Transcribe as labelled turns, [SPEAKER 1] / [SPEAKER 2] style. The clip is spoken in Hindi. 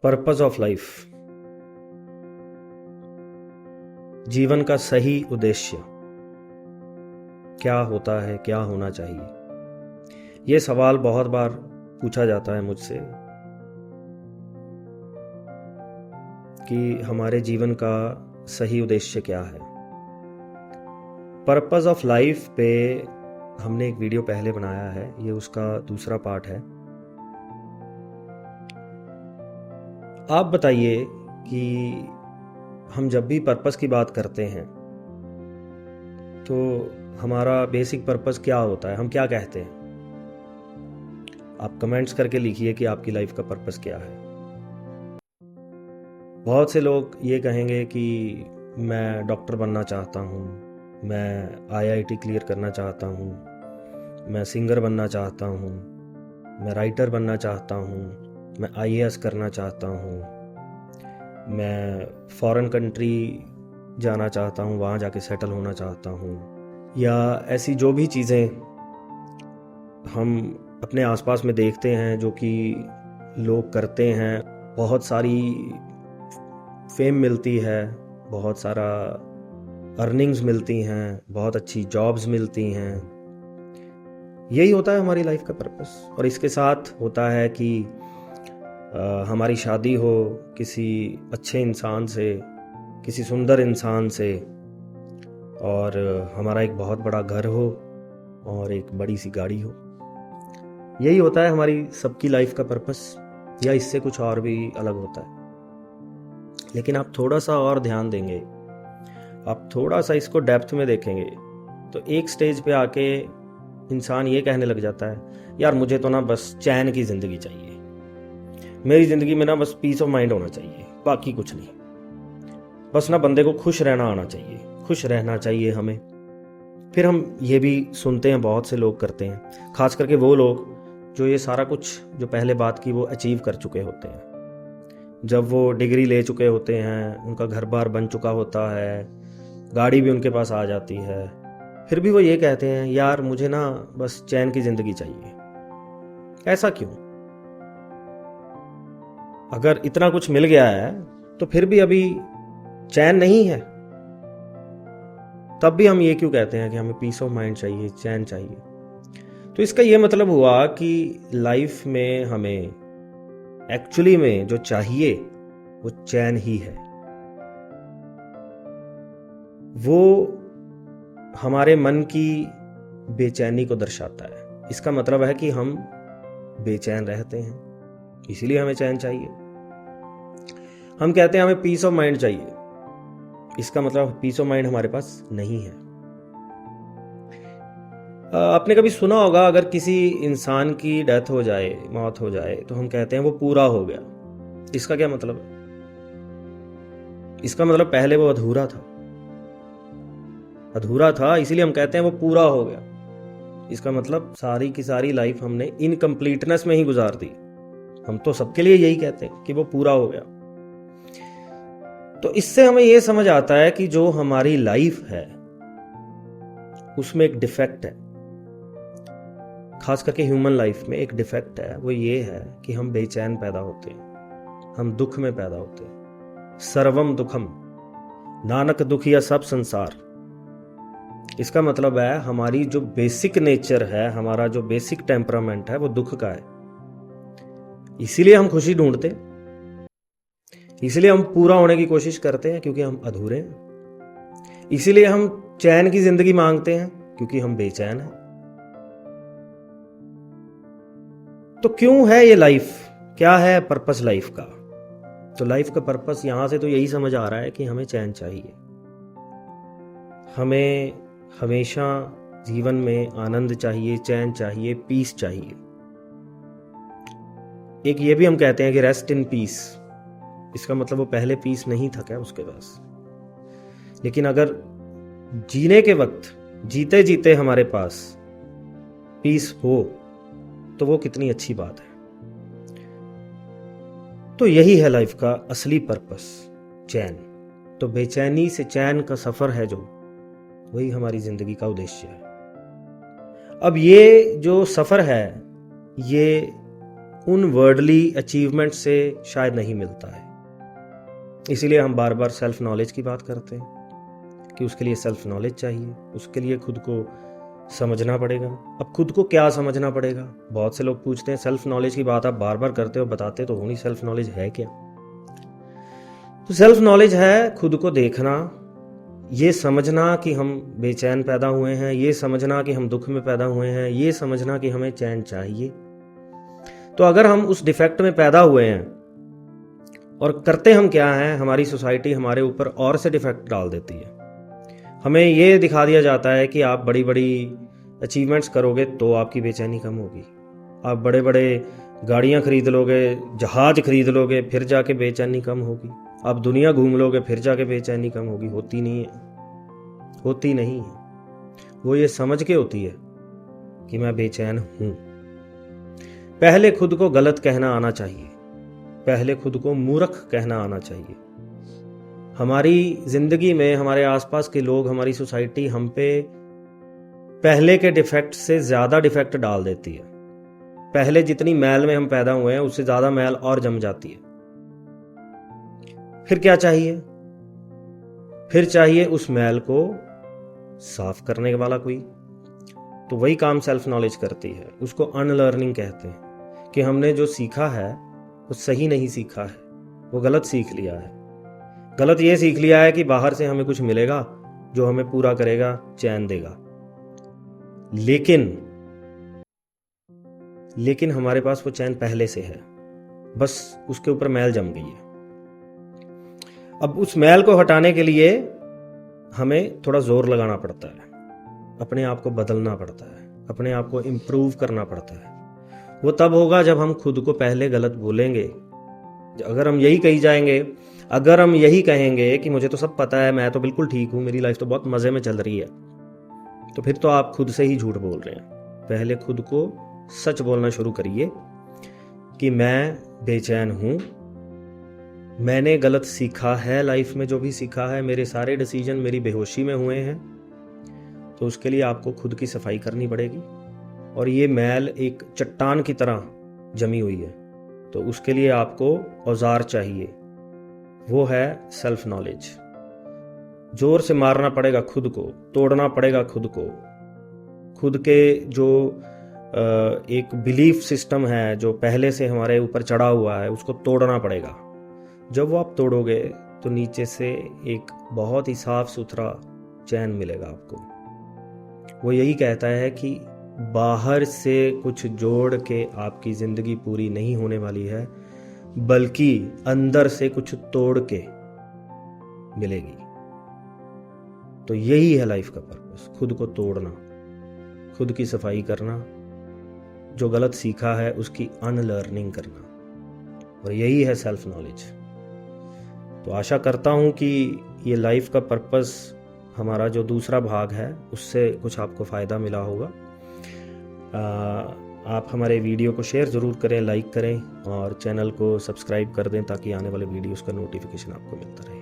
[SPEAKER 1] पर्पस ऑफ लाइफ, जीवन का सही उद्देश्य क्या होता है, क्या होना चाहिए? ये सवाल बहुत बार पूछा जाता है मुझसे कि हमारे जीवन का सही उद्देश्य क्या है। पर्पस ऑफ लाइफ पे हमने एक वीडियो पहले बनाया है, ये उसका दूसरा पार्ट है। आप बताइए कि हम जब भी पर्पस की बात करते हैं तो हमारा बेसिक पर्पस क्या होता है, हम क्या कहते हैं? आप कमेंट्स करके लिखिए कि आपकी लाइफ का पर्पस क्या है। बहुत से लोग ये कहेंगे कि मैं डॉक्टर बनना चाहता हूँ, मैं आईआईटी क्लियर करना चाहता हूँ, मैं सिंगर बनना चाहता हूँ, मैं राइटर बनना चाहता हूँ, मैं आईएएस करना चाहता हूँ, मैं फॉरेन कंट्री जाना चाहता हूँ, वहाँ जाके सेटल होना चाहता हूँ, या ऐसी जो भी चीज़ें हम अपने आसपास में देखते हैं जो कि लोग करते हैं। बहुत सारी फेम मिलती है, बहुत सारा अर्निंग्स मिलती हैं, बहुत अच्छी जॉब्स मिलती हैं। यही होता है हमारी लाइफ का पर्पस। और इसके साथ होता है कि हमारी शादी हो किसी अच्छे इंसान से, किसी सुंदर इंसान से, और हमारा एक बहुत बड़ा घर हो और एक बड़ी सी गाड़ी हो। यही होता है हमारी सबकी लाइफ का पर्पस, या इससे कुछ और भी अलग होता है। लेकिन आप थोड़ा सा और ध्यान देंगे, आप थोड़ा सा इसको डेप्थ में देखेंगे तो एक स्टेज पे आके इंसान ये कहने लग जाता है, यार मुझे तो ना बस चैन की ज़िंदगी चाहिए, मेरी ज़िंदगी में ना बस पीस ऑफ माइंड होना चाहिए, बाकी कुछ नहीं। बस ना बंदे को खुश रहना आना चाहिए, खुश रहना चाहिए हमें। फिर हम ये भी सुनते हैं, बहुत से लोग करते हैं, खास करके वो लोग जो ये सारा कुछ जो पहले बात की वो अचीव कर चुके होते हैं। जब वो डिग्री ले चुके होते हैं, उनका घर बार बन चुका होता है, गाड़ी भी उनके पास आ जाती है, फिर भी वो ये कहते हैं, यार मुझे ना बस चैन की ज़िंदगी चाहिए। ऐसा क्यों? अगर इतना कुछ मिल गया है तो फिर भी अभी चैन नहीं है, तब भी हम ये क्यों कहते हैं कि हमें पीस ऑफ माइंड चाहिए, चैन चाहिए? तो इसका ये मतलब हुआ कि लाइफ में हमें एक्चुअली में जो चाहिए वो चैन ही है। वो हमारे मन की बेचैनी को दर्शाता है। इसका मतलब है कि हम बेचैन रहते हैं, इसीलिए हमें चैन चाहिए। हम कहते हैं हमें पीस ऑफ माइंड चाहिए, इसका मतलब पीस ऑफ माइंड हमारे पास नहीं है। आपने कभी सुना होगा, अगर किसी इंसान की डेथ हो जाए, मौत हो जाए, तो हम कहते हैं वो पूरा हो गया। इसका क्या मतलब है? इसका मतलब पहले वो अधूरा था, अधूरा था, इसीलिए हम कहते हैं वो पूरा हो गया। इसका मतलब सारी की सारी लाइफ हमने इनकम्प्लीटनेस में ही गुजार दी। हम तो सबके लिए यही कहते हैं कि वो पूरा हो गया। तो इससे हमें यह समझ आता है कि जो हमारी लाइफ है उसमें एक डिफेक्ट है। खास करके ह्यूमन लाइफ में एक डिफेक्ट है, वो ये है कि हम बेचैन पैदा होते हैं, हम दुख में पैदा होते हैं। सर्वम दुखम, नानक दुखिया सब संसार। इसका मतलब है हमारी जो बेसिक नेचर है, हमारा जो बेसिक टेम्परामेंट है वो दुख का है। इसीलिए हम खुशी ढूंढते हैं, इसीलिए हम पूरा होने की कोशिश करते हैं क्योंकि हम अधूरे हैं। इसीलिए हम चैन की जिंदगी मांगते हैं क्योंकि हम बेचैन हैं। तो क्यों है ये लाइफ? क्या है पर्पस लाइफ का? तो लाइफ का पर्पस यहां से तो यही समझ आ रहा है कि हमें चैन चाहिए। हमें हमेशा जीवन में आनंद चाहिए, चैन चाहिए, पीस चाहिए। एक ये भी हम कहते हैं कि रेस्ट इन पीस। इसका मतलब वो पहले पीस नहीं था क्या उसके पास? लेकिन अगर जीने के वक्त, जीते जीते हमारे पास पीस हो तो वो कितनी अच्छी बात है। तो यही है लाइफ का असली पर्पस, चैन। तो बेचैनी से चैन का सफर है जो, वही हमारी जिंदगी का उद्देश्य है। अब ये जो सफर है ये उन वर्डली अचीवमेंट से शायद नहीं मिलता है। इसीलिए हम बार बार सेल्फ नॉलेज की बात करते हैं कि उसके लिए सेल्फ नॉलेज चाहिए, उसके लिए खुद को समझना पड़ेगा। अब खुद को क्या समझना पड़ेगा? बहुत से लोग पूछते हैं सेल्फ नॉलेज की बात आप बार बार करते हो, बताते तो हो नहीं, सेल्फ नॉलेज है क्या? तो सेल्फ नॉलेज है खुद को देखना, ये समझना कि हम बेचैन पैदा हुए हैं, ये समझना कि हम दुख में पैदा हुए हैं, ये समझना कि हमें चैन चाहिए। तो अगर हम उस डिफेक्ट में पैदा हुए हैं और करते हम क्या हैं, हमारी सोसाइटी हमारे ऊपर और से डिफेक्ट डाल देती है। हमें ये दिखा दिया जाता है कि आप बड़ी बड़ी अचीवमेंट्स करोगे तो आपकी बेचैनी कम होगी, आप बड़े बड़े गाड़ियाँ खरीद लोगे, जहाज खरीद लोगे, फिर जाके बेचैनी कम होगी, आप दुनिया घूम लोगे, फिर जाके बेचैनी कम होगी। होती नहीं है, होती नहीं है। वो ये समझ के होती है कि मैं बेचैन हूं। पहले खुद को गलत कहना आना चाहिए, पहले खुद को मूर्ख कहना आना चाहिए। हमारी जिंदगी में हमारे आसपास के लोग, हमारी सोसाइटी हम पे पहले के डिफेक्ट से ज्यादा डिफेक्ट डाल देती है। पहले जितनी मैल में हम पैदा हुए हैं उससे ज्यादा मैल और जम जाती है। फिर क्या चाहिए? फिर चाहिए उस मैल को साफ करने वाला कोई। तो वही काम सेल्फ नॉलेज करती है। उसको अनलर्निंग कहते हैं कि हमने जो सीखा है वो सही नहीं सीखा है, वो गलत सीख लिया है। गलत ये सीख लिया है कि बाहर से हमें कुछ मिलेगा जो हमें पूरा करेगा, चैन देगा, लेकिन हमारे पास वो चैन पहले से है, बस उसके ऊपर मैल जम गई है। अब उस मैल को हटाने के लिए हमें थोड़ा जोर लगाना पड़ता है, अपने आप को बदलना पड़ता है, अपने आप को इम्प्रूव करना पड़ता है। वो तब होगा जब हम खुद को पहले गलत बोलेंगे। अगर हम यही कही जाएंगे, अगर हम यही कहेंगे कि मुझे तो सब पता है, मैं तो बिल्कुल ठीक हूं, मेरी लाइफ तो बहुत मजे में चल रही है, तो फिर तो आप खुद से ही झूठ बोल रहे हैं। पहले खुद को सच बोलना शुरू करिए कि मैं बेचैन हूं, मैंने गलत सीखा है लाइफ में, जो भी सीखा है, मेरे सारे डिसीजन मेरी बेहोशी में हुए हैं। तो उसके लिए आपको खुद की सफाई करनी पड़ेगी। और ये मैल एक चट्टान की तरह जमी हुई है, तो उसके लिए आपको औजार चाहिए, वो है सेल्फ नॉलेज। जोर से मारना पड़ेगा खुद को, तोड़ना पड़ेगा खुद को। खुद के जो एक बिलीफ सिस्टम है जो पहले से हमारे ऊपर चढ़ा हुआ है, उसको तोड़ना पड़ेगा। जब वो आप तोड़ोगे तो नीचे से एक बहुत ही साफ सुथरा चैन मिलेगा आपको। वो यही कहता है कि बाहर से कुछ जोड़ के आपकी जिंदगी पूरी नहीं होने वाली है, बल्कि अंदर से कुछ तोड़ के मिलेगी। तो यही है लाइफ का पर्पस, खुद को तोड़ना, खुद की सफाई करना, जो गलत सीखा है उसकी अनलर्निंग करना, और यही है सेल्फ नॉलेज। तो आशा करता हूं कि ये लाइफ का पर्पस, हमारा जो दूसरा भाग है, उससे कुछ आपको फ़ायदा मिला होगा। आप हमारे वीडियो को शेयर ज़रूर करें, लाइक करें और चैनल को सब्सक्राइब कर दें ताकि आने वाले वीडियोस का नोटिफिकेशन आपको मिलता रहे।